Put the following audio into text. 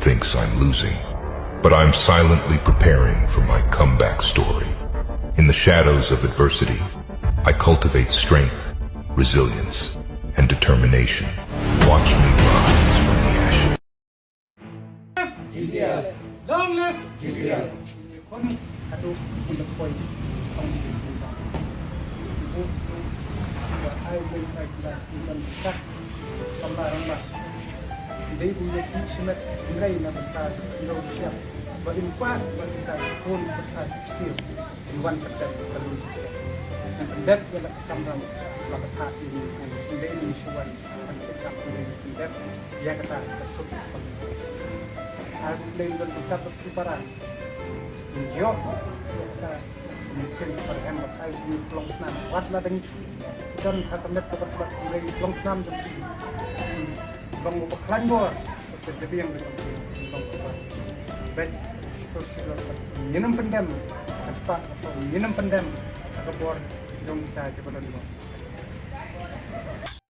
thinks I'm losing, but I'm silently preparing for my comeback story. In the shadows of adversity, I cultivate strength, resilience, and determination. Watch me rise from the ashes. GTL. Long live GTL. Kon aduh untuk poin tong ibu ai bên phải là mình sắc sembarang bah dia punya semet nilai na benta ilo siap bain kuat benta pun besar kecil iwan kedap kalau dan kedap adalah kamera lakat ini dia ini suwan kedap ini kedap dia kata kesut aku lain dan kita berkumparan jauh kita mesin perhembat air di pelong senam watlah dengan John Hakamet kebetulan mulai pelong senam bang beklan bor jadi yang betul bang baik sosial minum pendam aspa atau minum pendam ke bor jom kita coba dulu